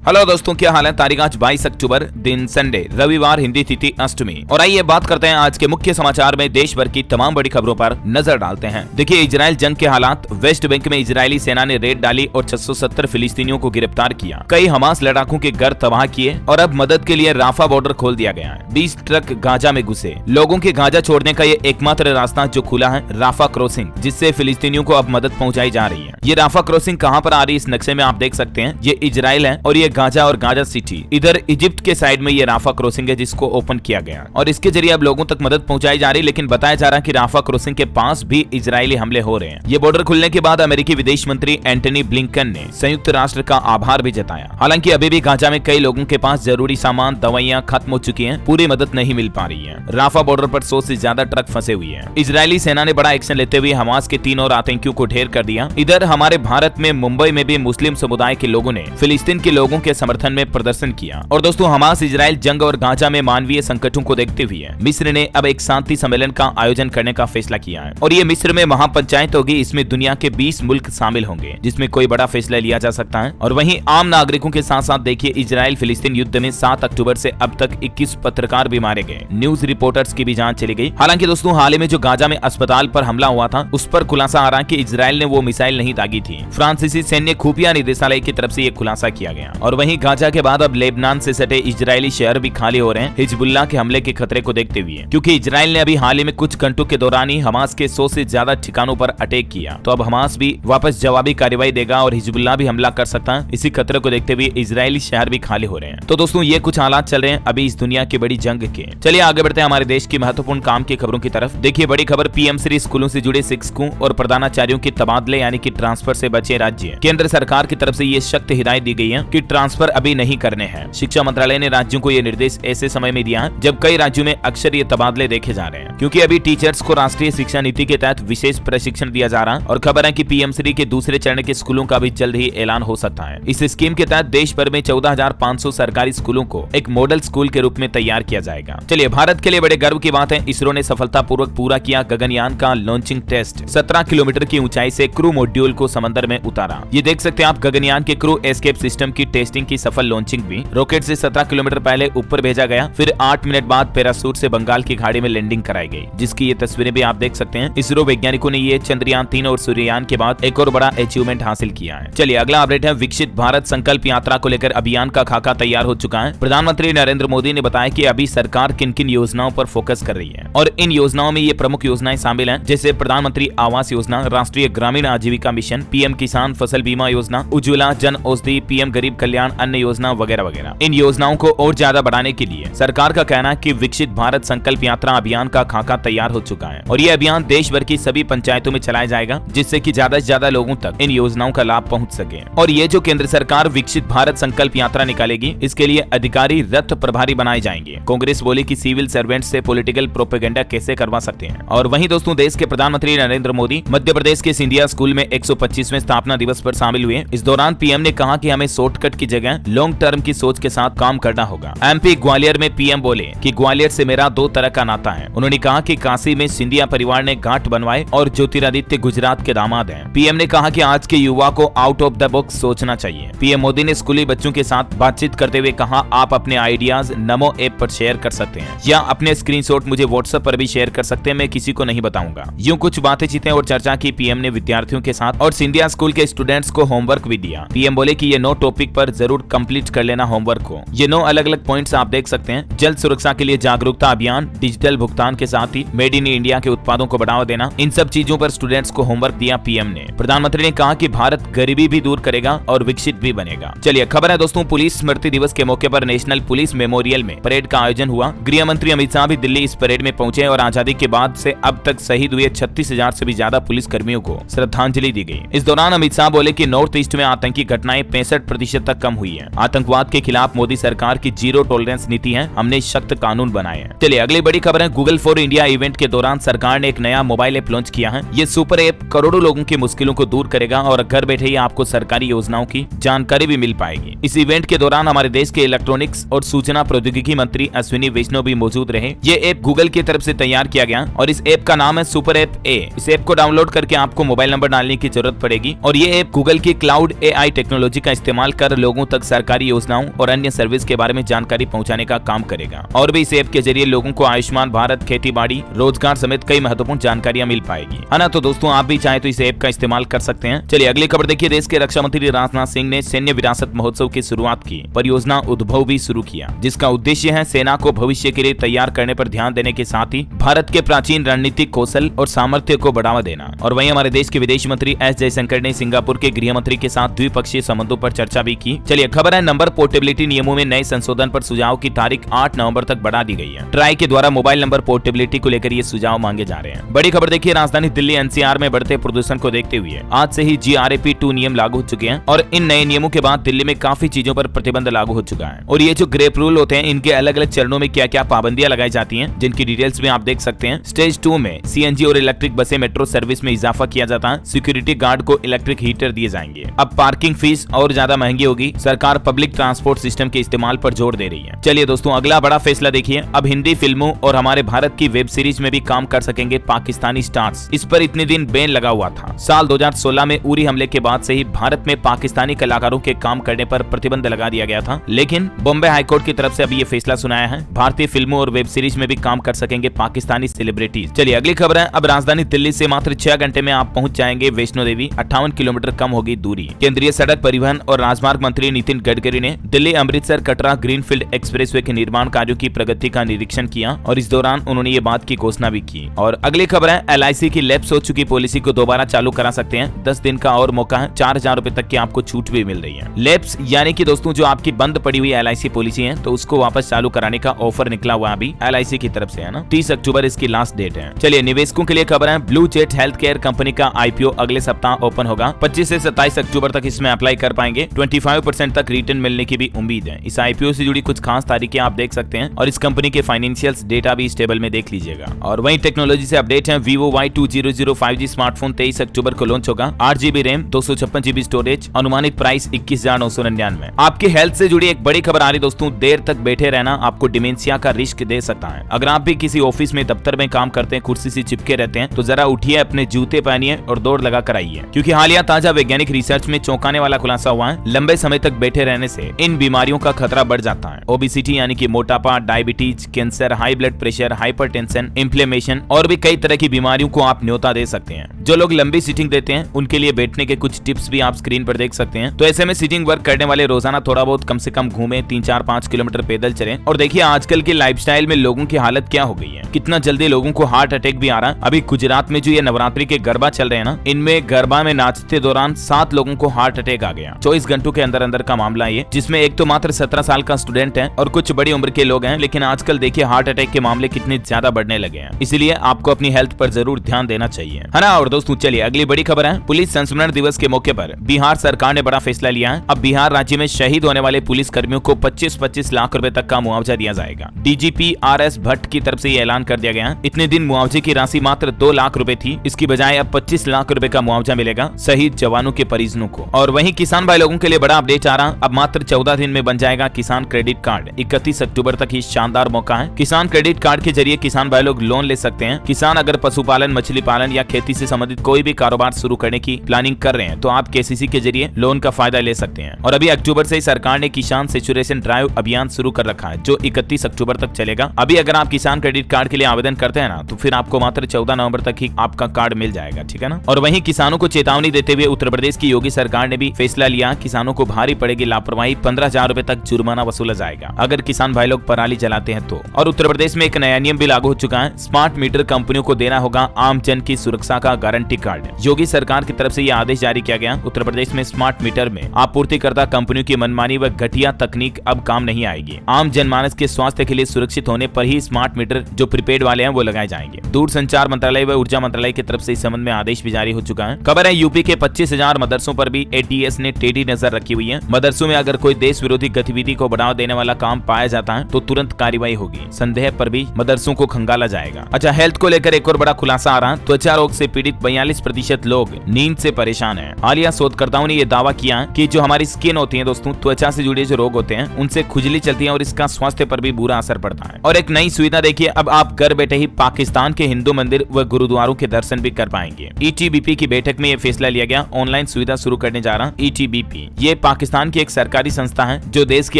Hello दोस्तों, क्या हाल है। तारीख आज 22 अक्टूबर, दिन संडे, रविवार, हिंदी तिथि अष्टमी। और आइए बात करते हैं आज के मुख्य समाचार में देश भर की तमाम बड़ी खबरों पर नजर डालते हैं। देखिए इजराइल जंग के हालात। वेस्ट बैंक में इजरायली सेना ने रेड डाली और 670 फिलिस्तीनियों को गिरफ्तार किया। कई हमास लड़ाकों के घर तबाह किए और अब मदद के लिए राफा बॉर्डर खोल दिया गया है। 20 ट्रक गाजा में घुसे। लोगों के गाजा छोड़ने का ये एकमात्र रास्ता जो खुला है, राफा क्रॉसिंग, जिससे फिलिस्तीनियों को अब मदद पहुंचाई जा रही है। ये राफा क्रॉसिंग कहां पर आ रही है, इस नक्शे में आप देख सकते हैं। ये इजराइल है और ये गाजा और गाजा सिटी। इधर इजिप्ट के साइड में ये राफा क्रॉसिंग है जिसको ओपन किया गया और इसके जरिए अब लोगों तक मदद पहुंचाई जा रही है। लेकिन बताया जा रहा है कि राफा क्रॉसिंग के पास भी इजरायली हमले हो रहे हैं। ये बॉर्डर खुलने के बाद अमेरिकी विदेश मंत्री एंटनी ब्लिंकन ने संयुक्त राष्ट्र का आभार भी जताया। हालांकि अभी भी गाजा में कई लोगों के पास जरूरी सामान, दवाइयां खत्म हो चुकी हैं, पूरी मदद नहीं मिल पा रही है। राफा बॉर्डर पर 100 से ज्यादा ट्रक फंसे हुए हैं। इजरायली सेना ने बड़ा एक्शन लेते हुए हमास के 3 और आतंकियों को ढेर कर दिया। इधर हमारे भारत में मुंबई में भी मुस्लिम समुदाय के लोगों ने फिलिस्तीन के लोगों के समर्थन में प्रदर्शन किया। और दोस्तों, हमास इजराइल जंग और गाजा में मानवीय संकटों को देखते हुए मिस्र ने अब एक शांति सम्मेलन का आयोजन करने का फैसला किया है। और ये मिस्र में महापंचायत होगी। इसमें दुनिया के 20 मुल्क शामिल होंगे जिसमें कोई बड़ा फैसला लिया जा सकता है। और वहीं आम नागरिकों के साथ साथ देखिए इजराइल फिलिस्तीन युद्ध में 7 अक्टूबर से अब तक 21 पत्रकार भी मारे गए। न्यूज रिपोर्टर्स की भी जान चली गई। हालांकि दोस्तों, हाल ही में जो गाजा में अस्पताल पर हमला हुआ था उस पर खुलासा आ रहा है कि इजराइल ने वो मिसाइल नहीं दागी थी। फ्रांसीसी सैन्य खुफिया निदेशालय की तरफ से ये खुलासा किया गया। और वहीं गाजा के बाद अब लेबनान से सटे इजरायली शहर भी खाली हो रहे हैं हिजबुल्लाह के हमले के खतरे को देखते हुए, क्योंकि इजराइल ने अभी हाल ही में कुछ घंटों के दौरान ही हमास के 100 से ज्यादा ठिकानों पर अटैक किया। तो अब हमास भी वापस जवाबी कार्रवाई देगा और हिजबुल्लाह भी हमला कर सकता है। इसी खतरे को देखते हुए इजरायली शहर भी खाली हो रहे हैं। तो दोस्तों, ये कुछ हालात चल रहे हैं अभी इस दुनिया की बड़ी जंग के। चलिए आगे बढ़ते हैं हमारे देश की महत्वपूर्ण काम की खबरों की तरफ। देखिए बड़ी खबर, पीएम श्री स्कूलों से जुड़े शिक्षकों और प्रधानाचार्यों के तबादले यानी कि ट्रांसफर से बचे राज्य। केंद्र सरकार की तरफ से ये सख्त हिदायत दी गई है कि ट्रांसफर अभी नहीं करने हैं। शिक्षा मंत्रालय ने राज्यों को ये निर्देश ऐसे समय में दिया है जब कई राज्यों में अक्सर ये तबादले देखे जा रहे हैं, क्योंकि अभी टीचर्स को राष्ट्रीय शिक्षा नीति के तहत विशेष प्रशिक्षण दिया जा रहा है। और खबर है कि पीएम श्री के दूसरे चरण के स्कूलों का भी जल्द ही ऐलान हो सकता है। इस स्कीम के तहत देश भर में 14,500 सरकारी स्कूलों को एक मॉडल स्कूल के रूप में तैयार किया जाएगा। चलिए, भारत के लिए बड़े गर्व की बात है, इसरो ने सफलतापूर्वक पूरा किया गगनयान का लॉन्चिंग टेस्ट। 17 किलोमीटर की ऊंचाई से क्रू मॉड्यूल को समंदर में उतारा। ये देख सकते हैं आप गगनयान के क्रू एस्केप सिस्टम की टेस्टिंग की सफल लॉन्चिंग भी। रॉकेट से 17 किलोमीटर पहले ऊपर भेजा गया, फिर 8 मिनट बाद पैराशूट से बंगाल की खाड़ी में लैंडिंग कराई गई, जिसकी ये तस्वीरें भी आप देख सकते हैं। इसरो वैज्ञानिकों ने ये चंद्रयान 3 और सूर्ययान के बाद एक और बड़ा अचीवमेंट हासिल किया है। चलिए अगला अपडेट है, विकसित भारत संकल्प यात्रा को लेकर अभियान का खाका तैयार हो चुका है। प्रधानमंत्री नरेंद्र मोदी ने बताया कि अभी सरकार किन किन योजनाओं पर फोकस कर रही है और इन योजनाओं में ये प्रमुख योजनाएं शामिल हैं, जैसे प्रधानमंत्री आवास योजना, राष्ट्रीय ग्रामीण आजीविका मिशन, पीएम किसान फसल बीमा योजना, उज्ज्वला जन औषधि, पीएम गरीब कल्याण अन्न योजना वगैरह वगैरह। इन योजनाओं को और ज्यादा बढ़ाने के लिए सरकार का कहना है कि विकसित भारत संकल्प यात्रा अभियान का खाका तैयार हो चुका है और ये अभियान देश भर की सभी पंचायतों में चलाया जाएगा, जिससे कि ज्यादा से ज्यादा लोगों तक इन योजनाओं का लाभ पहुंच सके। और ये जो केंद्र सरकार विकसित भारत संकल्प यात्रा निकालेगी, इसके लिए अधिकारी रथ प्रभारी बनाए जाएंगे। कांग्रेस बोली कि सिविल सर्वेंट से पॉलिटिकल प्रोपेगेंडा कैसे करवा सकते हैं। और वहीं दोस्तों, देश के प्रधानमंत्री नरेंद्र मोदी मध्य प्रदेश के सिंधिया स्कूल में 125वें स्थापना दिवस पर शामिल हुए। इस दौरान पीएम ने कहा कि हमें शॉर्टकट की जगह लॉन्ग टर्म की सोच के साथ काम करना होगा। एमपी ग्वालियर में पीएम बोले कि ग्वालियर से मेरा 2 तरह का नाता है। उन्होंने कहा कि काशी में सिंधिया परिवार ने घाट बनवाए और ज्योतिरादित्य गुजरात के दामाद हैं। पीएम ने कहा कि आज के युवा को आउट ऑफ द बॉक्स सोचना चाहिए। पीएम मोदी ने स्कूली बच्चों के साथ बातचीत करते हुए कहा, आप अपने आइडियाज नमो ऐप पर शेयर कर सकते हैं या अपने स्क्रीनशॉट मुझे व्हाट्सएप पर भी शेयर कर सकते हैं, मैं किसी को नहीं बताऊंगा। यूं कुछ बातें चीतें और चर्चा की पीएम ने विद्यार्थियों के साथ और सिंधिया स्कूल के स्टूडेंट्स को होमवर्क भी दिया। पीएम बोले कि ये 9 टॉपिक पर जरूर कंप्लीट कर लेना होमवर्क को। ये 9 अलग अलग पॉइंट्स आप देख सकते हैं। जल सुरक्षा के लिए जागरूकता अभियान, डिजिटल भुगतान के साथ ही मेड इन इंडिया के उत्पादों को बढ़ावा देना, इन सब चीजों पर स्टूडेंट्स को होमवर्क दिया पीएम ने। प्रधानमंत्री ने कहा कि भारत गरीबी भी दूर करेगा और विकसित भी बनेगा। चलिए खबर है दोस्तों, पुलिस स्मृति दिवस के मौके पर नेशनल पुलिस मेमोरियल में परेड का आयोजन हुआ। गृह मंत्री अमित शाह भी दिल्ली इस परेड में पहुंचे और आजादी के बाद से अब तक शहीद हुए 36,000 से भी ज्यादा पुलिस कर्मियों को श्रद्धांजलि दी गई। इस दौरान अमित शाह बोले कि नॉर्थ ईस्ट में आतंकी घटनाएं 65% तक कम हुई है। आतंकवाद के खिलाफ मोदी सरकार की जीरो टॉलरेंस नीति है, हमने सख्त कानून बनाए हैं। चलिए अगली बड़ी खबर है, गूगल फॉर इंडिया इवेंट के दौरान सरकार ने एक नया मोबाइल ऐप लॉन्च किया है। ये सुपर ऐप करोड़ों लोगों की मुश्किलों को दूर करेगा और घर बैठे ही आपको सरकारी योजनाओं की जानकारी भी मिल पाएगी। इस इवेंट के दौरान हमारे देश के इलेक्ट्रॉनिक्स और सूचना प्रौद्योगिकी मंत्री अश्विनी वैष्णव भी मौजूद रहे। ये ऐप गूगल की तरफ से तैयार किया गया और इस ऐप का नाम है सुपर ऐप ए। इस ऐप को डाउनलोड करके आपको मोबाइल नंबर डालने की जरूरत पड़ेगी और ये ऐप गूगल की क्लाउड AI टेक्नोलॉजी का इस्तेमाल कर लोगों लोगों तक सरकारी योजनाओं और अन्य सर्विस के बारे में जानकारी पहुंचाने का काम करेगा। और भी इस ऐप के जरिए लोगों को आयुष्मान भारत, खेती बाड़ी, रोजगार समेत कई महत्वपूर्ण जानकारियां मिल पाएगी, है ना। तो दोस्तों आप भी चाहे तो इस ऐप का इस्तेमाल कर सकते हैं। चलिए अगली खबर देखिए। देश के रक्षा मंत्री राजनाथ सिंह ने सैन्य विरासत महोत्सव की शुरुआत की। परियोजना उद्भव भी शुरू किया, जिसका उद्देश्य है सेना को भविष्य के लिए तैयार करने पर ध्यान देने के साथ ही भारत के प्राचीन रणनीतिक कौशल और सामर्थ्य को बढ़ावा देना। और वहीं हमारे देश के विदेश मंत्री एस जयशंकर ने सिंगापुर के गृह मंत्री के साथ द्विपक्षीय संबंधों पर चर्चा भी की। चलिए खबर है नंबर पोर्टेबिलिटी नियमों में नए संशोधन पर सुझाव की तारीख 8 नवंबर तक बढ़ा दी गई है। ट्राई के द्वारा मोबाइल नंबर पोर्टेबिलिटी को लेकर ये सुझाव मांगे जा रहे हैं। बड़ी खबर देखिए। राजधानी दिल्ली एनसीआर में बढ़ते प्रदूषण को देखते हुए आज से ही GRAP 2 नियम लागू हो चुके हैं और इन नए नियमों के बाद दिल्ली में काफी चीजों पर प्रतिबंध लागू हो चुका है। और ये जो ग्रेप रूल होते हैं, इनके अलग अलग चरणों में क्या क्या पाबंदियां लगाई जाती हैं, जिनकी डिटेल्स में आप देख सकते हैं। स्टेज 2 में CNG और इलेक्ट्रिक बसें मेट्रो सर्विस में इजाफा किया जाता है। सिक्योरिटी गार्ड को इलेक्ट्रिक हीटर दिए जाएंगे। अब पार्किंग फीस और ज्यादा महंगी होगी। सरकार पब्लिक ट्रांसपोर्ट सिस्टम के इस्तेमाल पर जोर दे रही है। चलिए दोस्तों अगला बड़ा फैसला देखिए। अब हिंदी फिल्मों और हमारे भारत की वेब सीरीज में भी काम कर सकेंगे पाकिस्तानी स्टार्स। इस पर इतने दिन बैन लगा हुआ था। साल 2016 में उरी हमले के बाद से ही भारत में पाकिस्तानी कलाकारों के काम करने पर प्रतिबंध लगा दिया गया था, लेकिन बॉम्बे हाईकोर्ट की तरफ से अभी ये फैसला सुनाया है। भारतीय फिल्मों और वेब सीरीज में भी काम कर सकेंगे पाकिस्तानी सेलिब्रिटीज। चलिए अगली खबर है। अब राजधानी दिल्ली से मात्र 6 घंटे में आप पहुंच जाएंगे वैष्णो देवी। 58 किलोमीटर कम होगी दूरी। केंद्रीय सड़क परिवहन और राजमार्ग मंत्री नितिन गडकरी ने दिल्ली अमृतसर कटरा ग्रीनफील्ड एक्सप्रेसवे के निर्माण कार्यों की प्रगति का निरीक्षण किया और इस दौरान उन्होंने ये बात की घोषणा भी की। और अगली खबर है। LIC की लैप्स हो चुकी पॉलिसी को दोबारा चालू करा सकते हैं। 10 दिन का और मौका है। 4000 रुपए तक की आपको छूट भी मिल रही है। लैप्स यानी कि दोस्तों जो आपकी बंद पड़ी हुई LIC पॉलिसी है, तो उसको वापस चालू कराने का ऑफर निकला हुआ अभी LIC की तरफ से, है ना। 30 अक्टूबर इसकी लास्ट डेट है। चलिए निवेशकों के लिए खबर है। Blue jet health care company का IPO अगले सप्ताह ओपन होगा। 25 से 27 अक्टूबर तक इसमें अप्लाई कर पाएंगे। 25% तक रिटर्न मिलने की भी उम्मीद है। इस IPO से जुड़ी कुछ खास तारीखें आप देख सकते हैं और इस कंपनी के फाइनेंशियल्स डेटा भी इस टेबल में देख लीजिएगा। और वहीं टेक्नोलॉजी से अपडेट है। Vivo Y2005 5G स्मार्टफोन 23 अक्टूबर को लॉन्च होगा। 8GB रैम, 256GB स्टोरेज, अनुमानित प्राइस 21,999। आपकी हेल्थ से जुड़ी एक बड़ी खबर आ रही दोस्तों। देर तक बैठे रहना आपको डिमेंशिया का रिस्क दे सकता है। अगर आप भी किसी ऑफिस में, दफ्तर में काम करते हैं, कुर्सी से चिपके रहते हैं, तो जरा उठिए, अपने जूते पहनिए और दौड़ लगा कर आइए, क्योंकि हालिया ताजा वैज्ञानिक रिसर्च में चौंकाने वाला खुलासा हुआ है। लंबे समय तक बैठे रहने से इन बीमारियों का खतरा बढ़ जाता है। ओबेसिटी यानी कि मोटापा, diabetes, cancer, high blood pressure, hypertension, inflammation और भी कई तरह की बीमारियों को आप न्योता दे सकते हैं। जो लोग लंबी सीटिंग देते हैं उनके लिए बैठने के कुछ टिप्स भी आप स्क्रीन पर देख सकते हैं। तो ऐसे में सीटिंग वर्क करने वाले रोजाना थोड़ा बहुत कम से कम घूमें, 3-4-5 किलोमीटर पैदल चलें। और देखिए आजकल के लाइफस्टाइल में लोगों की हालत क्या हो गई है, कितना जल्दी लोगों को हार्ट अटैक भी आ रहा है। अभी गुजरात में जो ये नवरात्रि के गरबा चल रहे हैं ना, इनमें गरबा में नाचते दौरान 7 लोगों को हार्ट अटैक आ गया। 24 घंटों के अंदर अंदर का मामला ये, जिसमें एक तो मात्र 17 साल का स्टूडेंट है और कुछ बड़ी उम्र के लोग हैं। लेकिन आजकल देखिए हार्ट अटैक के मामले कितने ज्यादा बढ़ने लगे हैं। इसलिए आपको अपनी हेल्थ पर जरूर ध्यान देना चाहिए, है ना। और दोस्तों चलिए अगली बड़ी खबर है। पुलिस संस्मरण दिवस के मौके पर बिहार सरकार ने बड़ा फैसला लिया है। अब बिहार राज्य में शहीद होने वाले पुलिस कर्मियों को 25-25 लाख रुपए तक का मुआवजा दिया जाएगा। DGP RS भट्ट की तरफ से ये ऐलान कर दिया गया है। इतने दिन मुआवजे की राशि मात्र 2 लाख रुपए थी, इसकी बजाय अब 25 लाख रुपए का मुआवजा मिलेगा शहीद जवानों के परिजनों को। और वहीं किसान भाई लोगों के लिए बड़ा अपडेट आ रहा। अब मात्र 14 दिन में बन जाएगा किसान क्रेडिट कार्ड। 31 अक्टूबर तक ही शानदार मौका है। किसान क्रेडिट कार्ड के जरिए किसान भाई लोग लोन ले सकते हैं। किसान अगर पशुपालन, मछली पालन या खेती से संबंधित कोई भी कारोबार शुरू करने की प्लानिंग कर रहे हैं, तो आप KCC के जरिए लोन का फायदा ले सकते हैं। और अभी अक्टूबर से ही सरकार ने किसान सेचुरेशन ड्राइव अभियान शुरू कर रखा है, जो 31 अक्टूबर तक चलेगा। अभी अगर आप किसान क्रेडिट कार्ड के लिए आवेदन करते हैं ना, तो फिर आपको मात्र 14 नवंबर तक ही आपका कार्ड मिल जाएगा, ठीक है ना। और वहीं किसानों को चेतावनी देते हुए उत्तर प्रदेश की योगी सरकार ने भी फैसला लिया। किसानों को भारी पड़ेगी लापरवाही, 15,000 रुपए तक जुर्माना वसूला जाएगा अगर किसान भाई लोग पराली जलाते हैं तो। और उत्तर प्रदेश में एक नया नियम भी लागू हो चुका है। स्मार्ट मीटर कंपनियों को देना होगा आम जन की सुरक्षा का गारंटी कार्ड। योगी सरकार की तरफ से यह आदेश जारी किया गया। उत्तर प्रदेश में स्मार्ट मीटर में आपूर्तिकर्ता कंपनियों की मनमानी व घटिया तकनीक अब काम नहीं आएगी। आम जनमानस के स्वास्थ्य के लिए सुरक्षित होने पर ही स्मार्ट मीटर जो प्रीपेड वाले हैं वो लगाए जाएंगे। दूरसंचार मंत्रालय व ऊर्जा मंत्रालय की तरफ से इस संबंध में आदेश भी जारी हो चुका है। खबर है यूपी के 25,000 मदरसों पर भी ATS ने टेढ़ी नजर रखी हुई है। मदरसों में अगर कोई देश विरोधी गतिविधि को बढ़ावा देने वाला काम पाया जाता है तो तुरंत कार्रवाई होगी। संदेह पर भी मदरसों को खंगाला जाएगा। अच्छा, हेल्थ को लेकर एक और बड़ा खुलासा आ रहा है। त्वचा रोग से पीड़ित 42% लोग नींद से परेशान हैं। हालिया शोधकर्ताओं ने यह दावा किया कि जो हमारी स्किन होती है दोस्तों, त्वचा से जुड़े जो रोग होते हैं उनसे खुजली चलती है और इसका स्वास्थ्य पर भी बुरा असर पड़ता है। और एक नई सुविधा देखिए, अब आप घर बैठे ही पाकिस्तान के हिंदू मंदिर व गुरुद्वारों के दर्शन भी कर पाएंगे। ETBP की बैठक में यह फैसला लिया गया। ऑनलाइन सुविधा शुरू करने जा रहा ETBP। ये पाकिस्तान की एक सरकारी संस्था है जो देश की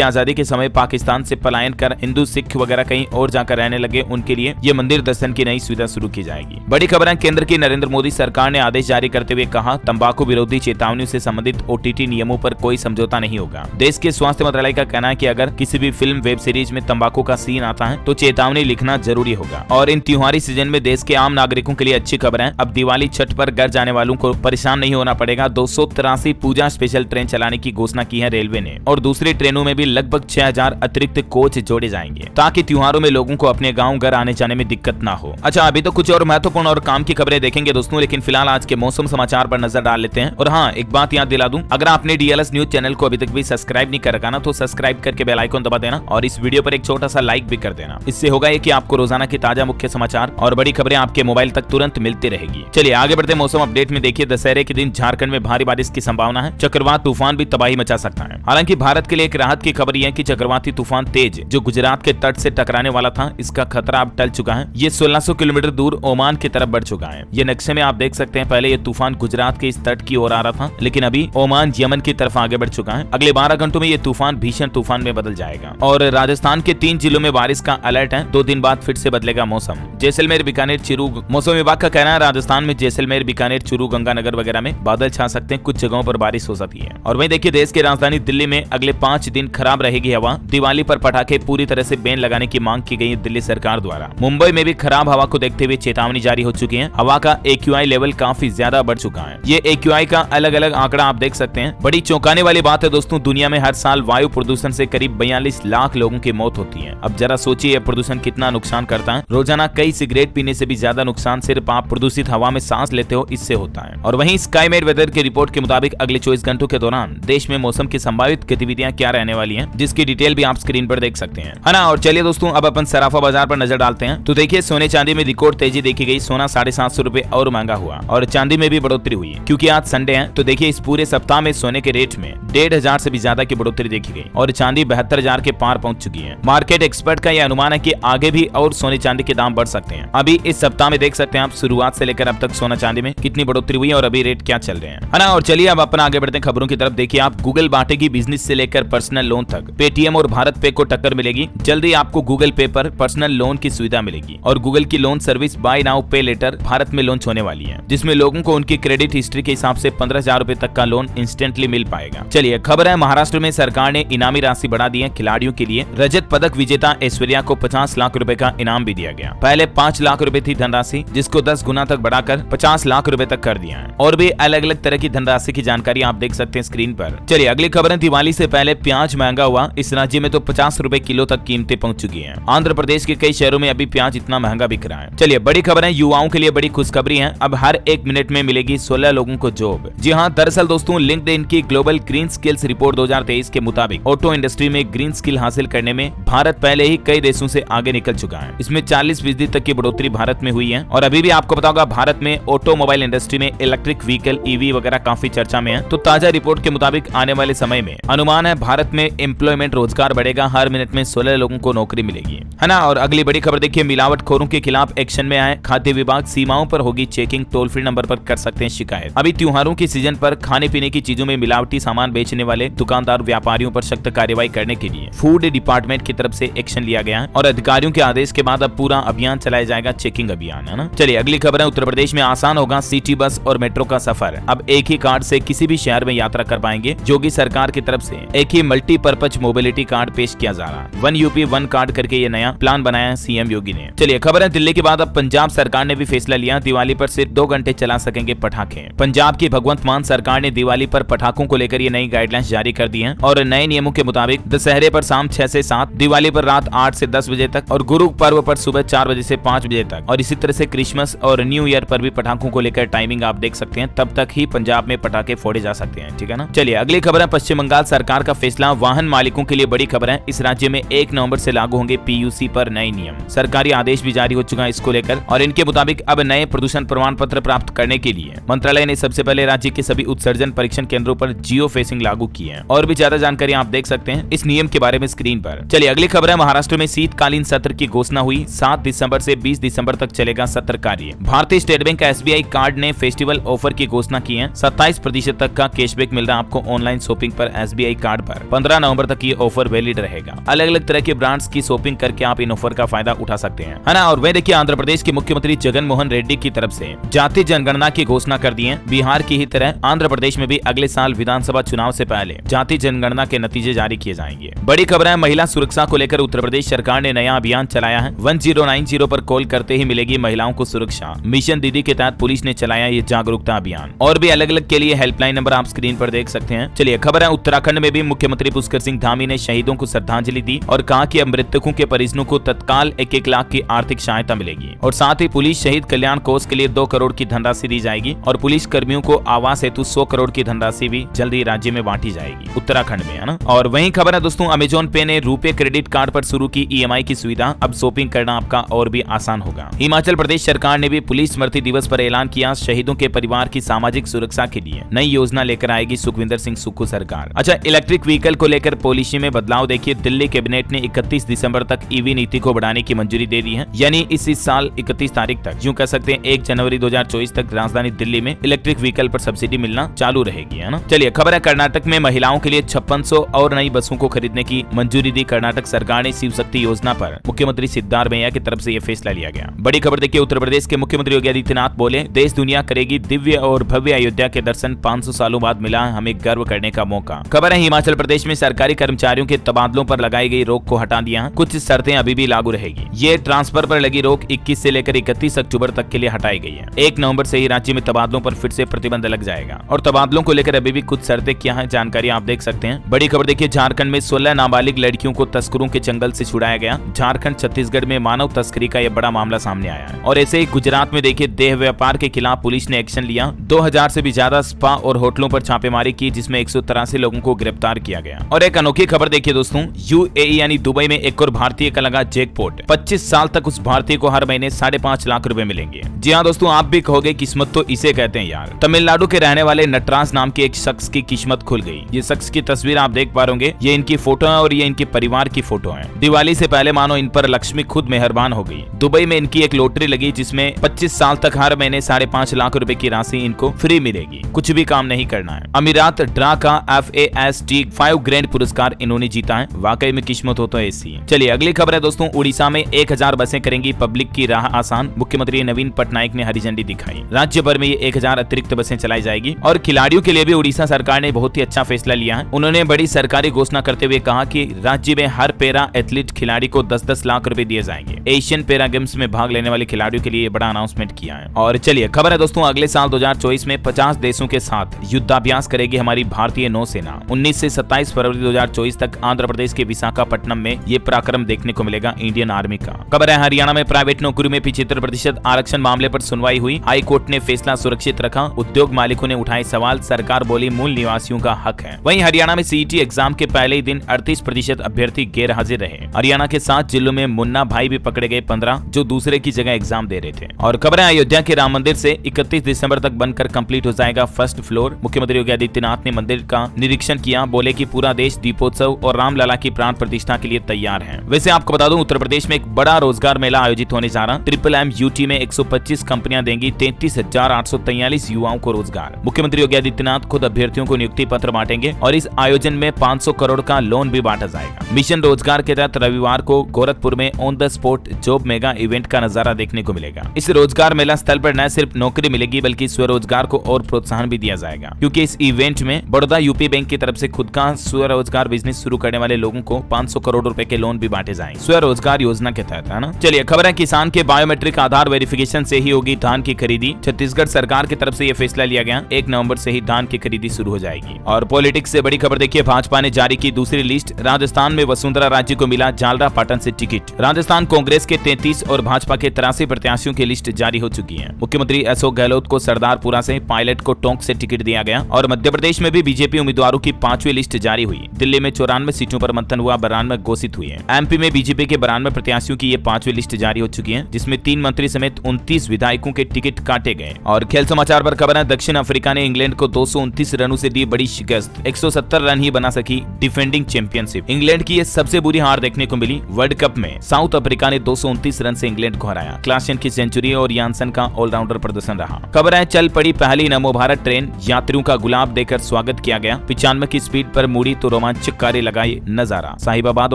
आजादी के समय पाकिस्तान से पलायन कर हिंदू सिख वगैरह कहीं और जाकर रहने लगे, उनके लिए ये मंदिर दर्शन की नई सुविधा शुरू की जाएगी। बड़ी खबर है, केंद्र की नरेंद्र मोदी सरकार ने आदेश जारी करते हुए कहा, तंबाकू विरोधी चेतावनी से संबंधित OTT नियमों पर कोई समझौता नहीं होगा। देश के स्वास्थ्य मंत्रालय का कहना है कि अगर किसी भी फिल्म वेब सीरीज में तंबाकू का सीन आता है तो चेतावनी लिखना जरूरी होगा। और इन त्योहारी सीजन में देश के आम नागरिकों के लिए अच्छी खबर है, अब दिवाली छठ पर घर जाने वालों को परेशान नहीं होना पड़ेगा। 283 पूजा स्पेशल ट्रेन चलाने की घोषणा की है रेलवे ने, और दूसरी ट्रेनों में भी लगभग 6000 अतिरिक्त कोच जोड़े जाएंगे ताकि त्योहारों में लोगों को अपने गाँव घर आने जाने में दिक्कत ना हो। अच्छा, अभी तो कुछ और महत्वपूर्ण और काम की खबरें देखेंगे दोस्तों, लेकिन फिलहाल आज के मौसम समाचार पर नजर डाल लेते हैं। और हाँ, एक बात याद दिला दूं, अगर आपने DLS न्यूज चैनल को अभी तक भी सब्सक्राइब नहीं कर रखा ना तो सब्सक्राइब करके बेल आइकन दबा देना और इस वीडियो पर एक छोटा सा लाइक भी कर देना। इससे होगा ये कि आपको रोजाना की ताजा मुख्य समाचार और बड़ी खबरें आपके मोबाइल तक तुरंत मिलती रहेगी। चलिए आगे बढ़ते मौसम अपडेट में। देखिए, दशहरे के दिन झारखंड में भारी बारिश की संभावना है। चक्रवात तूफान भी तबाही मचा सकता है। हालांकि भारत के लिए एक राहत की खबर यह है कि चक्रवाती तूफान तेज जो गुजरात के तट से टकराने वाला था, इसका खतरा अब टल चुका है। ये 1600 किलोमीटर दूर ओमान की तरफ बढ़ चुका है। ये नक्शे में आप देख सकते हैं, पहले ये तूफान गुजरात के इस तट की ओर आ रहा था, लेकिन अभी ओमान यमन की तरफ आगे बढ़ चुका है। अगले 12 घंटों में ये तूफान भीषण तूफान में बदल जाएगा। और राजस्थान के 3 जिलों में बारिश का अलर्ट है। 2 दिन बाद फिर से बदलेगा मौसम। जैसलमेर, बीकानेर, चूरू, मौसम विभाग का कहना है राजस्थान में जैसलमेर, बीकानेर, चूरू, गंगानगर वगैरह में बादल छा सकते हैं, कुछ जगहों पर बारिश हो सकती है। और वहीं देखिए, देश की राजधानी दिल्ली में अगले 5 दिन खराब रहेगी हवा। दिवाली पर पटाखे पूरी तरह से बैन लगाने की मांग की गई है दिल्ली सरकार द्वारा। मुंबई में भी खराब हवा को देखते हुए चेतावनी जारी हो चुकी है। हवा का AQI लेवल काफी ज्यादा बढ़ चुका है। ये AQI का अलग अलग आंकड़ा आप देख सकते हैं। बड़ी चौंकाने वाली बात है दोस्तों, दुनिया में हर साल वायु प्रदूषण से करीब 42 लाख लोगों की मौत होती है। अब जरा सोचिए, यह प्रदूषण कितना नुकसान करता है। रोजाना कई सिगरेट पीने से भी ज्यादा नुकसान सिर्फ आप प्रदूषित हवा में सांस लेते हो इससे होता है। और वहीं स्काईमेट वेदर की रिपोर्ट के मुताबिक अगले 24 घंटों के दौरान देश में मौसम की संभावित गतिविधियां क्या रहने वाली हैं, जिसकी डिटेल भी आप स्क्रीन पर देख सकते हैं, है ना। और चलिए दोस्तों, अब अपन सराफा बाजार पर नजर डालते हैं। तो देखिए, सोने चांदी में रिकॉर्ड तेजी देखी गई। सोना 750 रुपए और महंगा हुआ और चांदी में भी बढ़ोतरी हुई क्योंकि आज संडे है। तो देखिए, इस पूरे सप्ताह में सोने के रेट में 1500 से भी ज्यादा की बढ़ोतरी देखी गई और चांदी 72,000 के पार पहुंच चुकी है। मार्केट एक्सपर्ट का यह अनुमान है कि आगे भी और सोने चांदी के दाम बढ़ सकते हैं। अभी इस सप्ताह में देख सकते हैं आप शुरुआत से लेकर अब तक सोना चांदी में कितनी बढ़ोतरी हुई है और अभी रेट क्या चल रहे हैं, है ना। और चलिए अब अपन आगे बढ़ते हैं खबरों की तरफ। देखिए, आप गूगल बांटेगी बिजनेस से लेकर पर्सनल लोन तक। पेटीएम और भारत पे को टक्कर मिलेगी। जल्दी आपको गूगल पे पर पर्सनल लोन की सुविधा मिलेगी और गूगल की लोन सर्विस बाय नाउ पे लेटर भारत में लॉन्च होने वाली है, जिसमें लोगों को उनकी क्रेडिट हिस्ट्री के हिसाब से 15,000 रुपए तक का लोन इंस्टेंटली मिल पाएगा। चलिए खबर है, महाराष्ट्र में सरकार ने इनामी राशि बढ़ा दी है खिलाड़ियों के लिए। रजत पदक विजेता ऐश्वर्या को 50 लाख रुपए का इनाम भी दिया गया। पहले 5 लाख रुपए थी धनराशि, जिसको 10 गुना तक बढ़ाकर 50 लाख रुपए तक कर दिया है। और भी अलग अलग तरह की धनराशि की जानकारी आप देख सकते हैं स्क्रीन पर। चलिए अगली खबर है, दिवाली से पहले प्याज महंगा हुआ। इस राज्य में तो 50 रुपए किलो तक कीमतें पहुंच चुकी हैं। आंध्र प्रदेश के कई शहरों में अभी प्याज इतना महंगा बिक रहा है। चलिए बड़ी खबर है, युवाओं के लिए बड़ी खुशखबरी है। अब हर 1 मिनट में मिलेगी 16 लोगों को जॉब। जी हाँ, दरअसल दोस्तों, लिंक्डइन की ग्लोबल ग्रीन स्किल्स रिपोर्ट 2023 के मुताबिक ऑटो इंडस्ट्री में ग्रीन स्किल हासिल करने में भारत पहले ही कई देशों से आगे निकल चुका है। इसमें 40% तक की बढ़ोतरी भारत में हुई है। और अभी भी आपको पता होगा, भारत में ऑटोमोबाइल इंडस्ट्री में इलेक्ट्रिक व्हीकल EV वगैरह काफी चर्चा में है। तो ताजा रिपोर्ट के मुताबिक आने वाले समय में अनुमान है भारत में एम्प्लॉयमेंट रोजगार बढ़ेगा। हर मिनट में 16 लोगों को नौकरी मिलेगी, है ना। और अगली बड़ी खबर देखिए, मिलावटखोरों के खिलाफ एक्शन में आए खाद्य विभाग। सीमाओं पर होगी चेकिंग, टोल फ्री नंबर पर कर सकते हैं शिकायत। अभी त्योहारों के सीजन पर खाने पीने की चीजों में मिलावटी सामान बेचने वाले दुकानदार व्यापारियों पर सख्त कार्रवाई करने के लिए फूड डिपार्टमेंट की तरफ से एक्शन लिया गया है। और अधिकारियों के आदेश के बाद अब पूरा अभियान चलाया जाएगा, चेकिंग अभियान, है ना। चलिए अगली खबर है, उत्तर प्रदेश में आसान होगा सिटी बस और मेट्रो का सफर। अब एक ही कार्ड से किसी भी शहर में यात्रा कर पाएंगे। योगी सरकार की तरफ से एक ही मल्टीपर्पज मोबिलिटी कार्ड पेश किया जा रहा है। 1 UP 1 कार्ड करके ये नया प्लान बनाया है CM योगी ने। चलिए खबर है, दिल्ली के बाद अब पंजाब सरकार ने भी फैसला लिया, दिवाली पर सिर्फ 2 घंटे चला सकेंगे पटाखे। पंजाब की भगवंत मान सरकार ने दिवाली पर पटाखों को लेकर ये नई गाइडलाइंस जारी कर दी है। और नए नियमों के मुताबिक दशहरे पर शाम 6 से 7, दिवाली पर रात 8 से 10 बजे तक और गुरु पर्व पर सुबह 4 बजे से 5 बजे तक। और इसी तरह से क्रिसमस और न्यू ईयर पर भी पटाखों को लेकर टाइमिंग आप देख सकते हैं, तब तक ही पंजाब में पटाखे फोड़े जा सकते हैं, ठीक है ना। चलिए अगली खबर है, पश्चिम बंगाल सरकार का फैसला वाहन मालिकों के लिए बड़ी खबर है। इस राज्य में 1 नवंबर से लागू होंगे PUC पर नए नियम। सरकारी आदेश भी जारी हो चुका है इसको लेकर। और इनके मुताबिक अब नए प्रदूषण प्रमाण पत्र प्राप्त करने के लिए मंत्रालय ने सबसे पहले राज्य के सभी उत्सर्जन परीक्षण केंद्रों पर जियो फेसिंग लागू की है। और भी ज्यादा जानकारी आप देख सकते हैं इस नियम के बारे में स्क्रीन पर। चलिए अगली खबर है, महाराष्ट्र में शीतकालीन सत्र की घोषणा हुई। 7 दिसंबर से 20 दिसंबर तक चलेगा सत्र कार्य। भारतीय स्टेट बैंक SBI कार्ड ने फेस्टिवल ऑफर की घोषणा की है। 27% तक का कैशबैक मिल रहा है आपको ऑनलाइन ऑनलाइन शॉपिंग पर SBI कार्ड पर 15 नवंबर तक ये ऑफर वैलिड रहेगा। अलग अलग तरह के ब्रांड्स की शॉपिंग करके आप इन ऑफर का फायदा उठा सकते हैं, है ना। और वह देखिए आंध्र प्रदेश के मुख्यमंत्री जगन मोहन रेड्डी की तरफ से जाति जनगणना की घोषणा कर दी है। बिहार की ही तरह आंध्र प्रदेश में भी अगले साल विधानसभा चुनाव से पहले जाति जनगणना के नतीजे जारी किए जाएंगे। बड़ी खबर है, महिला सुरक्षा को लेकर उत्तर प्रदेश सरकार ने नया अभियान चलाया है। 1090 पर कॉल करते ही मिलेगी महिलाओं को सुरक्षा। मिशन दीदी के तहत पुलिस ने चलाया ये जागरूकता अभियान। और भी अलग अलग के लिए हेल्पलाइन नंबर आप स्क्रीन पर देख सकते हैं। चलिए खबर है, उत्तराखंड में भी मुख्यमंत्री पुष्कर सिंह धामी ने शहीदों को श्रद्धांजलि दी और कहा कि अब मृतकों के परिजनों को तत्काल 1-1 लाख की आर्थिक सहायता मिलेगी। और साथ ही पुलिस शहीद कल्याण कोष के लिए 2 करोड़ की धनराशि दी जाएगी और पुलिस कर्मियों को आवास हेतु 100 करोड़ की धनराशि भी जल्दी राज्य में बांटी जाएगी, उत्तराखंड में, है ना। और वहीं खबर है दोस्तों, अमेजॉन पे ने रुपे क्रेडिट कार्ड पर शुरू की EMI की सुविधा। अब शॉपिंग करना आपका और भी आसान होगा। हिमाचल प्रदेश सरकार ने भी पुलिस स्मृति दिवस पर ऐलान किया, शहीदों के परिवार की सामाजिक सुरक्षा के लिए नई योजना लेकर आएगी सुखविंदर सिंह सुक्खू सरकार। अच्छा, इलेक्ट्रिक व्हीकल को लेकर पॉलिसी में बदलाव देखिए, दिल्ली कैबिनेट ने 31 दिसंबर तक EV नीति को बढ़ाने की मंजूरी दे दी है। यानी इस साल 31 तारीख तक, यूं कह सकते हैं 1 जनवरी 2024 तक राजधानी दिल्ली में इलेक्ट्रिक व्हीकल पर सब्सिडी मिलना चालू रहेगी, है ना। चलिए खबर है, कर्नाटक में महिलाओं के लिए 5600 और नई बसों को खरीदने की मंजूरी दी कर्नाटक सरकार ने। शिव शक्ति योजना पर मुख्यमंत्री सिद्धारमैया की तरफ से यह फैसला लिया गया। बड़ी खबर देखिए, उत्तर प्रदेश के मुख्यमंत्री योगी आदित्यनाथ बोले, देश दुनिया करेगी दिव्य और भव्य अयोध्या के दर्शन। 500 सालों बाद मिला हमें गर्व करने का मौका। खबर है, हिमाचल प्रदेश में सरकारी कर्मचारियों के तबादलों पर लगाई गई रोक को हटा दिया। कुछ शर्तें अभी भी लागू रहेगी। ये ट्रांसफर पर लगी रोक 21 से लेकर 31 अक्टूबर तक के लिए हटाई गई है। 1 नवंबर से ही राज्य में तबादलों पर फिर से प्रतिबंध लग जाएगा। और तबादलों को लेकर अभी भी कुछ शर्तें क्या है, जानकारी आप देख सकते हैं। बड़ी खबर देखिए, झारखंड में 16 नाबालिग लड़कियों को तस्करों के चंगल से छुड़ाया गया। झारखंड छत्तीसगढ़ में मानव तस्करी का यह बड़ा मामला सामने आया है। और ऐसे ही गुजरात में देखिए, देह व्यापार के खिलाफ पुलिस ने एक्शन लिया। 2000 से भी ज्यादा स्पा और होटलों पर छापेमारी की, जिसमें 183 लोगों को गिरफ्तार किया गया। और एक अनोखी खबर देखिए दोस्तों, UAE यानी दुबई में एक और भारतीय का लगा जैकपॉट। 25 साल तक उस भारतीय को हर महीने 5.5 लाख रुपए मिलेंगे। जी हाँ दोस्तों, आप भी कहोगे किस्मत तो इसे कहते हैं यार। तमिलनाडु के रहने वाले नटराज नाम के एक शख्स की किस्मत खुल गई। ये शख्स की तस्वीर आप देख पा रहे, ये इनकी फोटो है और ये इनके परिवार की फोटो है। दिवाली से पहले मानो इन पर लक्ष्मी खुद मेहरबान हो गई। दुबई में इनकी एक लॉटरी लगी, जिसमें 25 साल तक हर महीने 5.5 लाख रुपए की राशि इनको फ्री मिलेगी, कुछ भी काम नहीं करना है। अमीरात ड्रा का FAST 5 ग्रैंड पुरस्कार इन्होंने जीता है। वाकई में किस्मत हो तो ऐसी है। चलिए अगली खबर है दोस्तों, उड़ीसा में 1000 बसें करेंगी पब्लिक की राह आसान। मुख्यमंत्री नवीन पटनायक ने हरी झंडी दिखाई। राज्य भर में ये 1000 अतिरिक्त बसें चलाई जाएगी। और खिलाड़ियों के लिए भी उड़ीसा सरकार ने बहुत ही अच्छा फैसला लिया है। उन्होंने बड़ी सरकारी घोषणा करते हुए कहा कि राज्य में हर पैरा एथलीट खिलाड़ी को 10-10 लाख रुपए दिए जाएंगे। एशियन पैरा गेम्स में भाग लेने वाले खिलाड़ियों के लिए बड़ा अनाउंसमेंट किया है। और चलिए खबर है दोस्तों, अगले साल 2024 में 50 देशों के साथ युद्धाभ्यास करेगी हमारी भारतीय नौसेना। 19 से 27 फरवरी 2024 तक आंध्र प्रदेश के विशाखापट्टनम में ये पराक्रम देखने को मिलेगा इंडियन आर्मी का। खबर है, हरियाणा में प्राइवेट नौकरी में 75% आरक्षण मामले पर सुनवाई हुई। हाई कोर्ट ने फैसला सुरक्षित रखा। उद्योग मालिकों ने उठाए सवाल, सरकार बोली मूल निवासियों का हक है। वहीं हरियाणा में CET एग्जाम के पहले ही दिन 38% अभ्यर्थी गैर हाजिर रहे। हरियाणा के 7 जिलों में मुन्ना भाई भी पकड़े गए 15, जो दूसरे की जगह एग्जाम दे रहे थे। और खबर है, अयोध्या के राम मंदिर से 31 दिसंबर तक बनकर कंप्लीट हो जाएगा फर्स्ट फ्लोर। मुख्यमंत्री योगी आदित्यनाथ ने मंदिर का निरीक्षण किया, बोले कि पूरा देश दीपोत्सव और रामलला की प्राण प्रतिष्ठा के लिए तैयार है। वैसे आपको बता दूं, उत्तर प्रदेश में एक बड़ा रोजगार मेला आयोजित होने जा रहा। MMUT में 125 कंपनियां देंगी 33,843 युवाओं को रोजगार। मुख्यमंत्री योगी आदित्यनाथ खुद अभ्यर्थियों को नियुक्ति पत्र बांटेंगे और इस आयोजन में 500 करोड़ का लोन भी बांटा जाएगा। मिशन रोजगार के तहत रविवार को गोरखपुर में on the spot job mega event का नजारा देखने को मिलेगा। इस रोजगार मेला स्थल पर न सिर्फ नौकरी मिलेगी बल्कि स्वरोजगार को और प्रोत्साहन भी दिया जाएगा, क्योंकि इस इवेंट में बड़ौदा यूपी बैंक की तरफ से खुद का स्वरोजगार बिजनेस शुरू करने वाले लोगों को 500 करोड़ रुपए के लोन भी बांटे जाएंगे स्वरोजगार योजना के तहत, है ना। चलिए खबर है, किसान के बायोमेट्रिक आधार वेरिफिकेशन से ही होगी धान की खरीदी। छत्तीसगढ़ सरकार की तरफ से यह फैसला लिया गया। 1 नवंबर से ही धान की खरीदी शुरू हो जाएगी। और पॉलिटिक्स से बड़ी खबर देखिए, भाजपा ने जारी की दूसरी लिस्ट। राजस्थान में वसुंधरा राज्य को मिला जालरा पाटन से टिकट। राजस्थान कांग्रेस के 33 और भाजपा के 83 प्रत्याशियों की लिस्ट जारी हो चुकी है। मुख्यमंत्री अशोक गहलोत को सरदारपुरा से, पायलट को टोंक से टिकट दिया गया। और मध्य प्रदेश में भी बीजेपी उम्मीदवारों की 5वीं लिस्ट जारी हुई। दिल्ली में 94 सीटों पर मंथन हुआ, 92 घोषित हुई है। MP में बीजेपी के 92 प्रत्याशियों की ये 5वीं लिस्ट जारी हो चुकी है, जिसमें 3 मंत्री समेत 29 विधायकों के टिकट काटे गए। और खेल समाचार पर खबर है, दक्षिण अफ्रीका ने इंग्लैंड को 229 रनों से दी बड़ी शिकस्त। 170 रन ही बना सकी डिफेंडिंग चैंपियनशिप। इंग्लैंड की ये सबसे बुरी हार देखने को मिली। वर्ल्ड कप में साउथ अफ्रीका ने 229 रन से इंग्लैंड को हराया। क्लासन की सेंचुरी और यानसन का ऑलराउंडर प्रदर्शन रहा। खबर है, चल पड़ी पहली नमो भारत ट्रेन। यात्रियों का गुलाब देकर स्वागत शूट किया गया। 95 की स्पीड पर मुड़ी तो रोमांचकारी लगाई नजारा। साहिबाबाद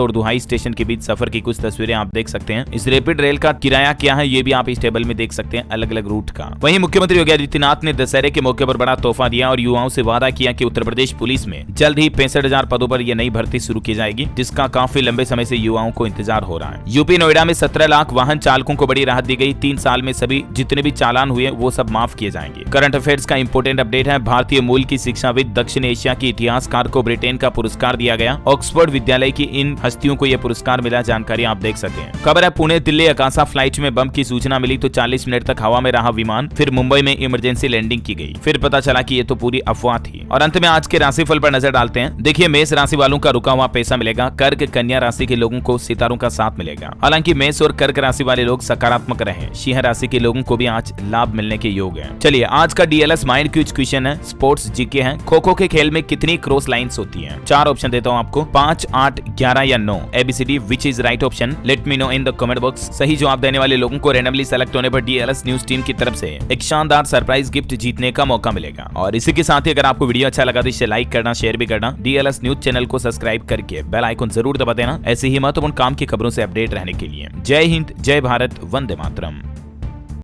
और दुहाई स्टेशन के बीच सफर की कुछ तस्वीरें आप देख सकते हैं। इस रैपिड रेल का किराया क्या है ये भी आप इस टेबल में देख सकते हैं, अलग अलग रूट का। वहीं मुख्यमंत्री योगी आदित्यनाथ ने दशहरे के मौके पर बड़ा तोहफा दिया और युवाओं से वादा किया कि उत्तर प्रदेश पुलिस में जल्द ही 65,000 पदों पर यह नई भर्ती शुरू की जाएगी, जिसका काफी लंबे समय से युवाओं को इंतजार हो रहा है। यूपी नोएडा में 17 लाख वाहन चालकों को बड़ी राहत दी गई। 3 साल में सभी जितने भी चालान हुए वो सब माफ किए जाएंगे। करंट अफेयर्स का इंपोर्टेंट अपडेट है। भारतीय मूल की शिक्षाविद दक्षिण एशिया की इतिहासकार को ब्रिटेन का पुरस्कार दिया गया। ऑक्सफोर्ड विद्यालय की इन हस्तियों को यह पुरस्कार मिला, जानकारी आप देख सकते हैं। खबर है पुणे दिल्ली आकाशा फ्लाइट में बम की सूचना मिली तो 40 मिनट तक हवा में रहा विमान, फिर मुंबई में इमरजेंसी लैंडिंग की गई। फिर पता चला कि ये तो पूरी अफवाह थी। और अंत में आज के राशिफल पर नजर डालते हैं। देखिए, मेष राशि वालों का रुका हुआ पैसा मिलेगा। कर्क कन्या राशि के लोगों को सितारों का साथ मिलेगा। हालांकि मेष और कर्क राशि वाले लोग सकारात्मक रहे। सिंह राशि के लोगों को भी आज लाभ मिलने के योग है। चलिए, आज का डीएलएस माइंड क्विज क्वेश्चन है, स्पोर्ट्स जीके है। खो खो के खेल में कितनी क्रॉस लाइंस होती हैं? 4 ऑप्शन देता हूं आपको, 5, 8, 11 या 9। ABCD which is right option? Let me know in the comment box. सही जवाब देने वाले लोगों को रैंडमली सेलेक्ट होने पर डीएलएस न्यूज टीम की तरफ से एक शानदार सरप्राइज गिफ्ट जीतने का मौका मिलेगा। और इसी के साथ ही अगर आपको वीडियो अच्छा लगा तो इसे लाइक करना, शेयर भी करना। डीएलएस न्यूज चैनल को सब्सक्राइब करके बेल आइकन जरूर दबा देना, ऐसे ही महत्वपूर्ण काम की खबरों से अपडेट रहने के लिए। जय हिंद, जय भारत, वंदे मातरम।